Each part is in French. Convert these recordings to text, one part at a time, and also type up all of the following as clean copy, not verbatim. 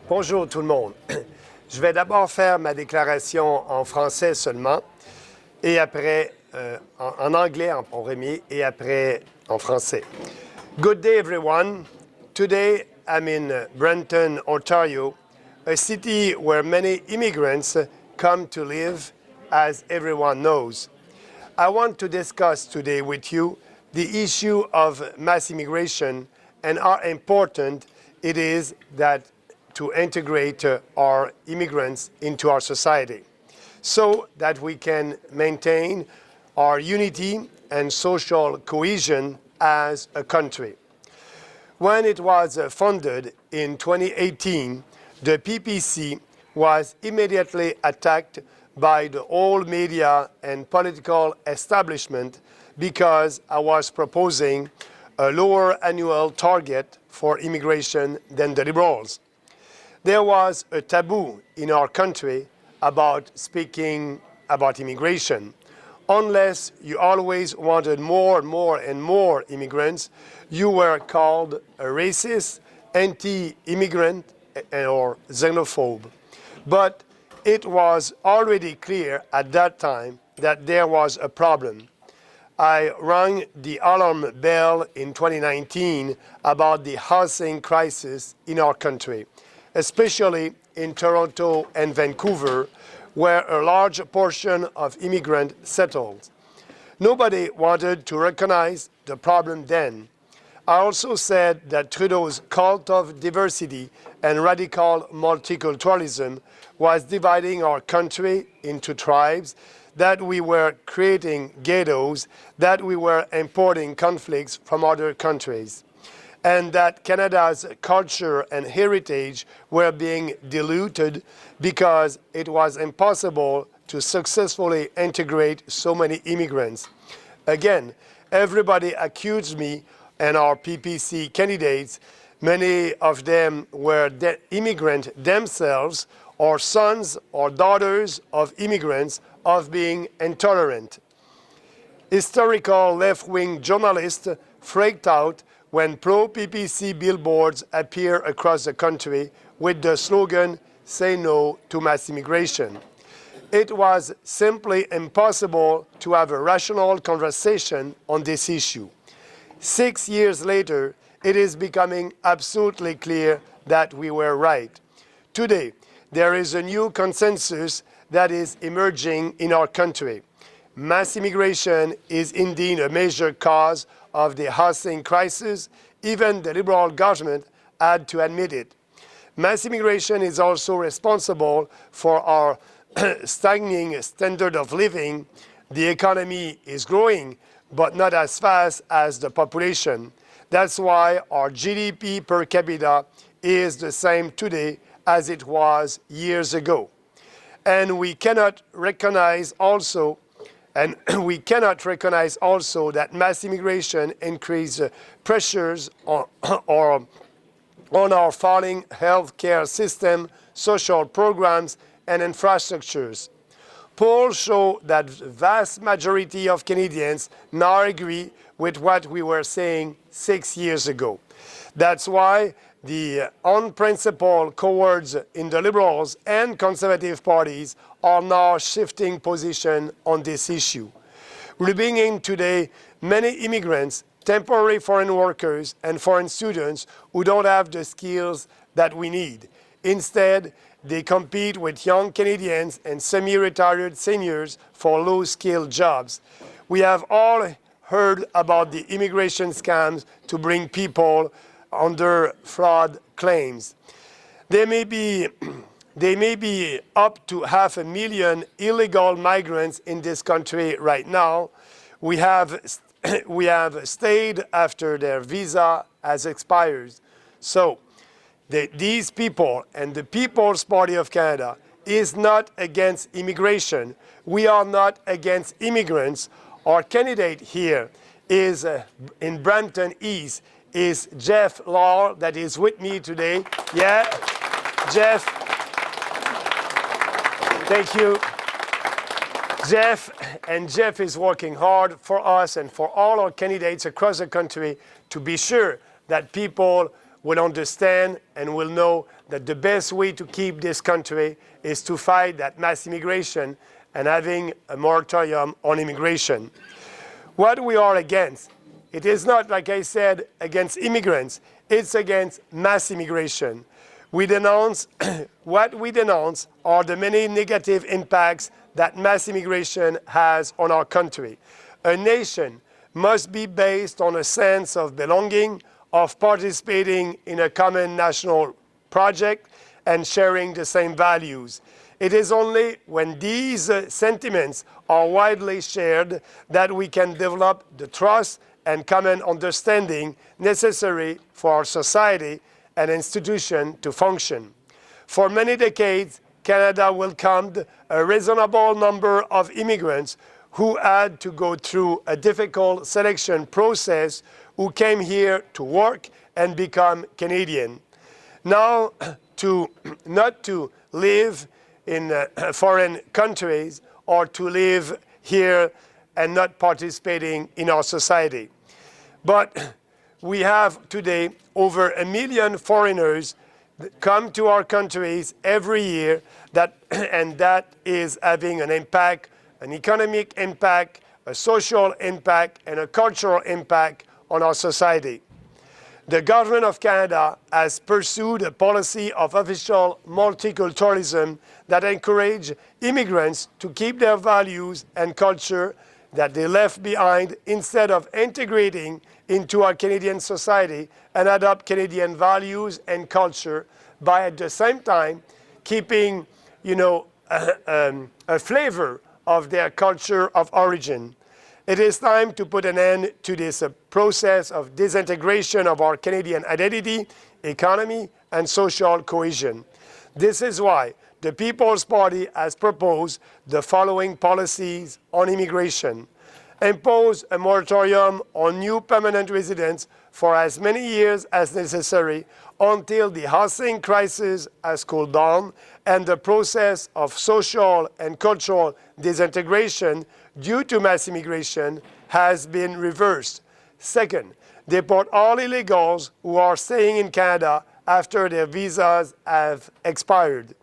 Bonjour tout le monde. Je vais d'abord faire ma déclaration en français seulement, et après en anglais en premier, et après en français. Good day everyone. Today I'm in Brampton, Ontario, a city where many immigrants come to live, as everyone knows. I want to discuss today with you the issue of mass immigration and how important it is that to integrate our immigrants into our society so that we can maintain our unity and social cohesion as a country. When it was founded in 2018, the PPC was immediately attacked by the old media and political establishment because I was proposing a lower annual target for immigration than the Liberals. There was a taboo in our country about speaking about immigration. Unless you always wanted more and more and more immigrants, you were called a racist, anti-immigrant, or xenophobe. But it was already clear at that time that there was a problem. I rang the alarm bell in 2019 about the housing crisis in our country, especially in Toronto and Vancouver, where a large portion of immigrants settled. Nobody wanted to recognize the problem then. I also said that Trudeau's cult of diversity and radical multiculturalism was dividing our country into tribes, that we were creating ghettos, that we were importing conflicts from other countries, and that Canada's culture and heritage were being diluted because it was impossible to successfully integrate so many immigrants. Again, everybody accused me and our PPC candidates, many of them were immigrants themselves, or sons or daughters of immigrants, of being intolerant. Historical left-wing journalists freaked out when pro-PPC billboards appear across the country with the slogan, "Say no to mass immigration." It was simply impossible to have a rational conversation on this issue. 6 years later, it is becoming absolutely clear that we were right. Today, there is a new consensus that is emerging in our country. Mass immigration is indeed a major cause of the housing crisis. Even the Liberal government had to admit it. Mass immigration is also responsible for our stagnating standard of living. The economy is growing, but not as fast as the population. That's why our GDP per capita is the same today as it was years ago. And we cannot recognize also that mass immigration increases pressures on our falling healthcare system, social programs, and infrastructures. Polls show that the vast majority of Canadians now agree with what we were saying 6 years ago. That's why the unprincipled cowards in the Liberals and Conservative parties are now shifting position on this issue. We're bringing today many immigrants, temporary foreign workers, and foreign students who don't have the skills that we need. Instead, they compete with young Canadians and semi-retired seniors for low-skilled jobs. We have all heard about the immigration scams to bring people under fraud claims. There may be up to 500,000 illegal migrants in this country right now. We have stayed after their visa has expired. So these people and the People's Party of Canada is not against immigration. We are not against immigrants. Our candidate here is in Brampton East is Jeff Law, that is with me today. Yeah, Jeff. Thank you. Jeff is working hard for us and for all our candidates across the country to be sure that people will understand and will know that the best way to keep this country is to fight that mass immigration and having a moratorium on immigration. What we are against, it is not, like I said, against immigrants, it's against mass immigration. We denounce, what we denounce are the many negative impacts that mass immigration has on our country. A nation must be based on a sense of belonging, of participating in a common national project, and sharing the same values. It is only when these sentiments are widely shared that we can develop the trust and common understanding necessary for our society and institution to function. For many decades, Canada welcomed a reasonable number of immigrants who had to go through a difficult selection process, who came here to work and become Canadian. Now, not to live in foreign countries or to live here and not participating in our society. But we have today over 1 million foreigners that come to our countries every year, and that is having an impact, an economic impact, a social impact, and a cultural impact on our society. The Government of Canada has pursued a policy of official multiculturalism that encourage immigrants to keep their values and culture that they left behind instead of integrating into our Canadian society and adopt Canadian values and culture by at the same time keeping, a flavor of their culture of origin. It is time to put an end to this process of disintegration of our Canadian identity, economy, and social cohesion. This is why the People's Party has proposed the following policies on immigration. Impose a moratorium on new permanent residents for as many years as necessary until the housing crisis has cooled down and the process of social and cultural disintegration due to mass immigration has been reversed. Second, deport all illegals who are staying in Canada after their visas have expired.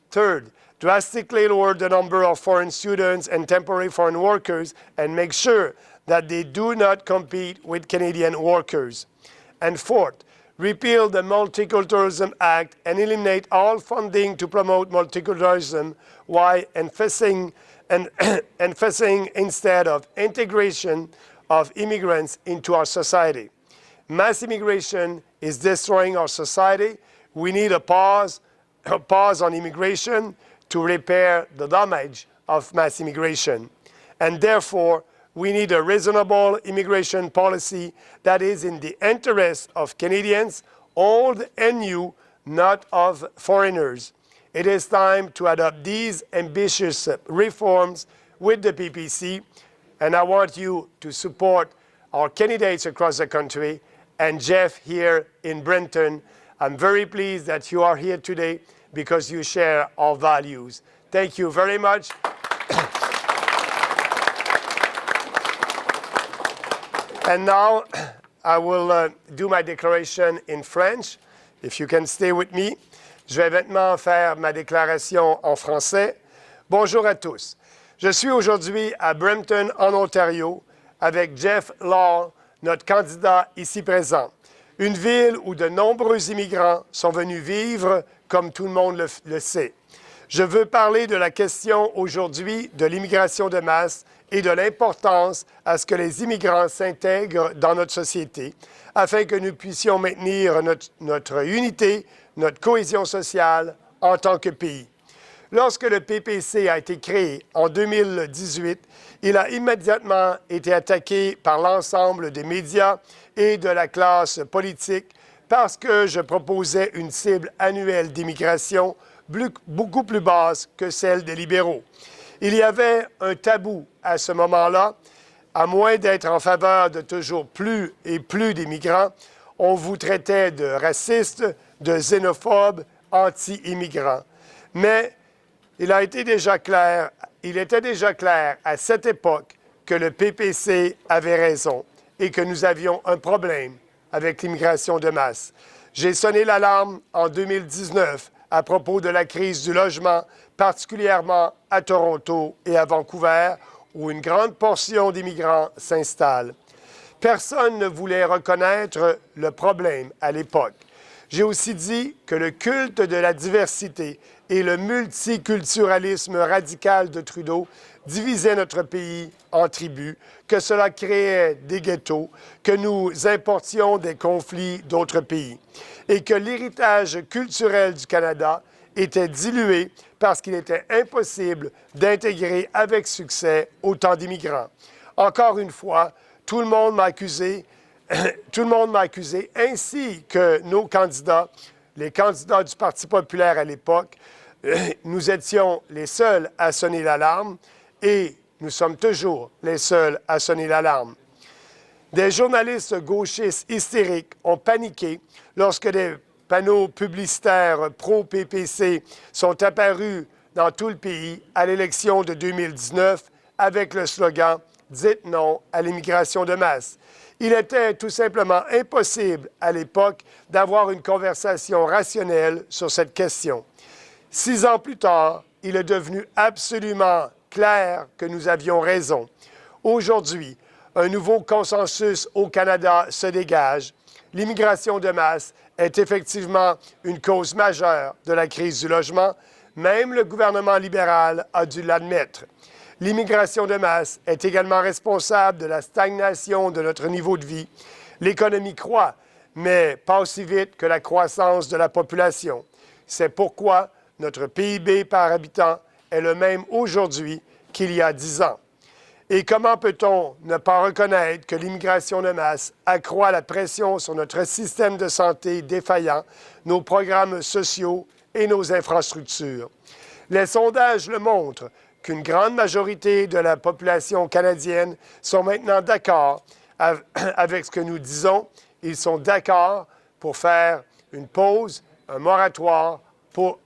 Third, drastically lower the number of foreign students and temporary foreign workers and make sure that they do not compete with Canadian workers. And fourth, repeal the Multiculturalism Act and eliminate all funding to promote multiculturalism while emphasizing instead of integration of immigrants into our society. Mass immigration is destroying our society. We need a pause on immigration to repair the damage of mass immigration. And therefore, we need a reasonable immigration policy that is in the interest of Canadians, old and new, not of foreigners. It is time to adopt these ambitious reforms with the PPC, and I want you to support our candidates across the country and Jeff here in Brampton. I'm very pleased that you are here today because you share our values. Thank you very much. And now I will do my declaration in French. If you can stay with me. Je vais maintenant faire ma déclaration en français. Bonjour à tous. Je suis aujourd'hui à Brampton, en Ontario, avec Jeff Law, notre candidat ici présent. Une ville où de nombreux immigrants sont venus vivre, comme tout le monde le sait. Je veux parler de la question aujourd'hui de l'immigration de masse et de l'importance à ce que les immigrants s'intègrent dans notre société afin que nous puissions maintenir notre unité, notre cohésion sociale en tant que pays. Lorsque le PPC a été créé en 2018, il a immédiatement été attaqué par l'ensemble des médias et de la classe politique parce que je proposais une cible annuelle d'immigration beaucoup plus basse que celle des libéraux. Il y avait un tabou à ce moment-là. À moins d'être en faveur de toujours plus et plus d'immigrants, on vous traitait de racistes, de xénophobes, anti-immigrants. Mais il était déjà clair à cette époque que le PPC avait raison et que nous avions un problème avec l'immigration de masse. J'ai sonné l'alarme en 2019 à propos de la crise du logement, particulièrement à Toronto et à Vancouver, où une grande portion d'immigrants s'installe. Personne ne voulait reconnaître le problème à l'époque. J'ai aussi dit que le culte de la diversité et le multiculturalisme radical de Trudeau divisaient notre pays en tribus, que cela créait des ghettos, que nous importions des conflits d'autres pays et que l'héritage culturel du Canada était dilué parce qu'il était impossible d'intégrer avec succès autant d'immigrants. Encore une fois, tout le monde m'a accusé, ainsi que nos candidats, les candidats du Parti populaire à l'époque. Nous étions les seuls à sonner l'alarme et nous sommes toujours les seuls à sonner l'alarme. Des journalistes gauchistes hystériques ont paniqué lorsque des panneaux publicitaires pro-PPC sont apparus dans tout le pays à l'élection de 2019 avec le slogan « Dites non à l'immigration de masse ». Il était tout simplement impossible à l'époque d'avoir une conversation rationnelle sur cette question. 6 ans plus tard, il est devenu absolument clair que nous avions raison. Aujourd'hui, un nouveau consensus au Canada se dégage. L'immigration de masse est effectivement une cause majeure de la crise du logement. Même le gouvernement libéral a dû l'admettre. L'immigration de masse est également responsable de la stagnation de notre niveau de vie. L'économie croît, mais pas aussi vite que la croissance de la population. C'est pourquoi notre PIB par habitant est le même aujourd'hui qu'il y a 10 ans. Et comment peut-on ne pas reconnaître que l'immigration de masse accroît la pression sur notre système de santé défaillant, nos programmes sociaux et nos infrastructures? Les sondages le montrent qu'une grande majorité de la population canadienne sont maintenant d'accord avec ce que nous disons. Ils sont d'accord pour faire une pause, un moratoire pour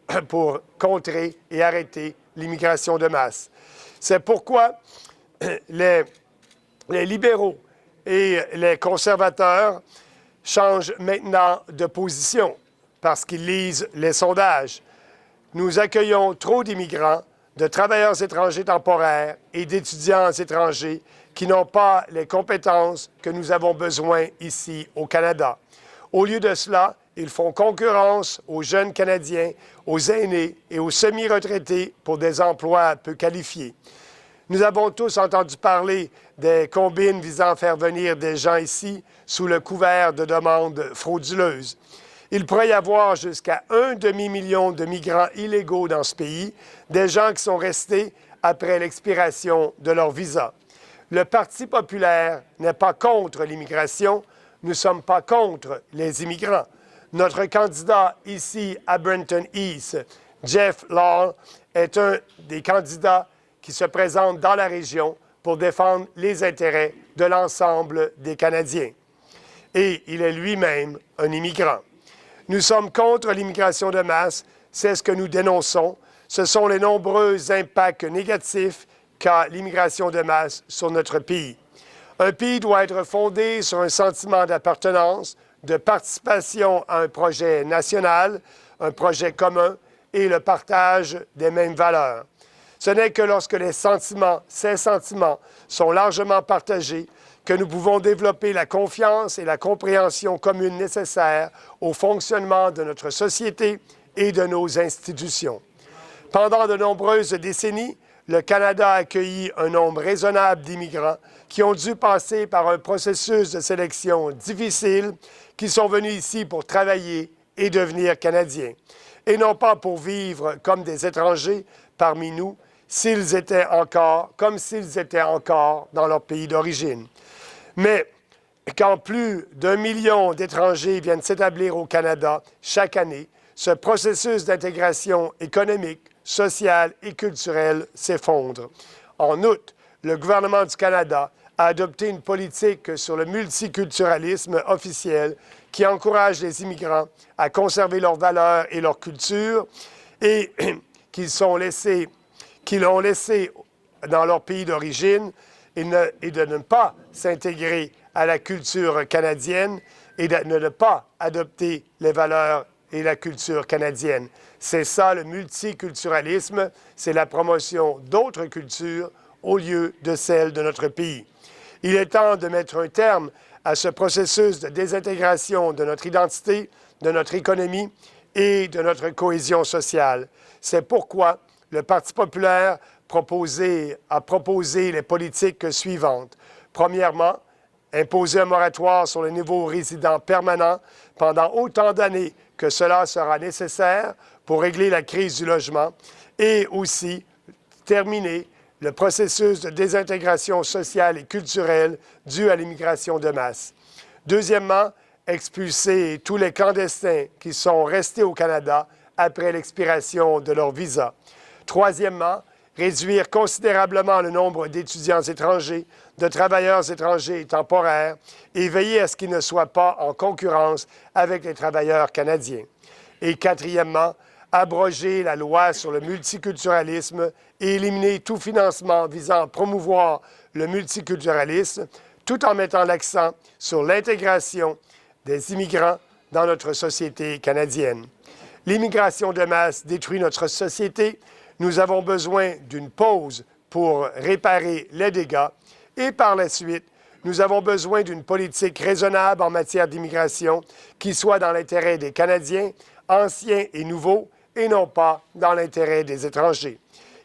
contrer et arrêter l'immigration de masse. C'est pourquoi les libéraux et les conservateurs changent maintenant de position parce qu'ils lisent les sondages. Nous accueillons trop d'immigrants, de travailleurs étrangers temporaires et d'étudiants étrangers qui n'ont pas les compétences que nous avons besoin ici au Canada. Au lieu de cela, ils font concurrence aux jeunes Canadiens, aux aînés et aux semi-retraités pour des emplois peu qualifiés. Nous avons tous entendu parler des combines visant à faire venir des gens ici sous le couvert de demandes frauduleuses. Il pourrait y avoir jusqu'à 1 demi-million de migrants illégaux dans ce pays, des gens qui sont restés après l'expiration de leur visa. Le Parti populaire n'est pas contre l'immigration, nous ne sommes pas contre les immigrants. Notre candidat ici à Brampton East, Jeff Law, est un des candidats qui se présente dans la région pour défendre les intérêts de l'ensemble des Canadiens. Et il est lui-même un immigrant. Nous sommes contre l'immigration de masse, c'est ce que nous dénonçons. Ce sont les nombreux impacts négatifs qu'a l'immigration de masse sur notre pays. Un pays doit être fondé sur un sentiment d'appartenance, de participation à un projet national, un projet commun et le partage des mêmes valeurs. Ce n'est que lorsque ces sentiments sont largement partagés que nous pouvons développer la confiance et la compréhension commune nécessaires au fonctionnement de notre société et de nos institutions. Pendant de nombreuses décennies, le Canada a accueilli un nombre raisonnable d'immigrants qui ont dû passer par un processus de sélection difficile, qui sont venus ici pour travailler et devenir Canadiens, et non pas pour vivre comme des étrangers parmi nous, comme s'ils étaient encore dans leur pays d'origine. Mais quand plus d'1 million d'étrangers viennent s'établir au Canada chaque année, ce processus d'intégration économique, sociale et culturelle s'effondre. En outre, le gouvernement du Canada a adopté une politique sur le multiculturalisme officiel qui encourage les immigrants à conserver leurs valeurs et leur culture et qu'ils l'ont laissé dans leur pays d'origine et de ne pas s'intégrer à la culture canadienne et de ne pas adopter les valeurs et la culture canadienne. C'est ça le multiculturalisme, c'est la promotion d'autres cultures au lieu de celle de notre pays. Il est temps de mettre un terme à ce processus de désintégration de notre identité, de notre économie et de notre cohésion sociale. C'est pourquoi le Parti populaire a proposé les politiques suivantes. Premièrement, imposer un moratoire sur les nouveaux résidents permanents pendant autant d'années que cela sera nécessaire pour régler la crise du logement et aussi terminer le processus de désintégration sociale et culturelle dû à l'immigration de masse. Deuxièmement, expulser tous les clandestins qui sont restés au Canada après l'expiration de leur visa. Troisièmement, réduire considérablement le nombre d'étudiants étrangers, de travailleurs étrangers temporaires et veiller à ce qu'ils ne soient pas en concurrence avec les travailleurs canadiens. Et quatrièmement, abroger la loi sur le multiculturalisme et éliminer tout financement visant à promouvoir le multiculturalisme, tout en mettant l'accent sur l'intégration des immigrants dans notre société canadienne. L'immigration de masse détruit notre société. Nous avons besoin d'une pause pour réparer les dégâts et par la suite, nous avons besoin d'une politique raisonnable en matière d'immigration qui soit dans l'intérêt des Canadiens, anciens et nouveaux, et non pas dans l'intérêt des étrangers.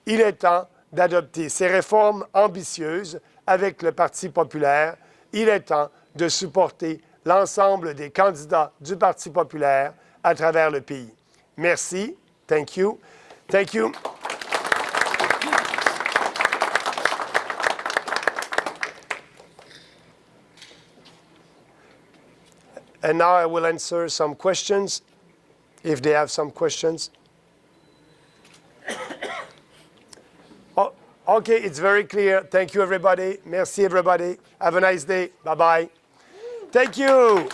Il est temps d'adopter ces réformes ambitieuses avec le Parti populaire. Il est temps de supporter l'ensemble des candidats du Parti populaire à travers le pays. Merci. Thank you. Thank you. And now I will answer some questions, if they have some questions. Oh, okay, it's very clear. Thank you, everybody. Merci, everybody. Have a nice day. Bye-bye. Thank you.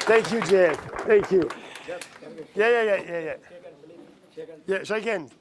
Thank you, Jeff. Thank you. Yeah. Yeah, shake hands.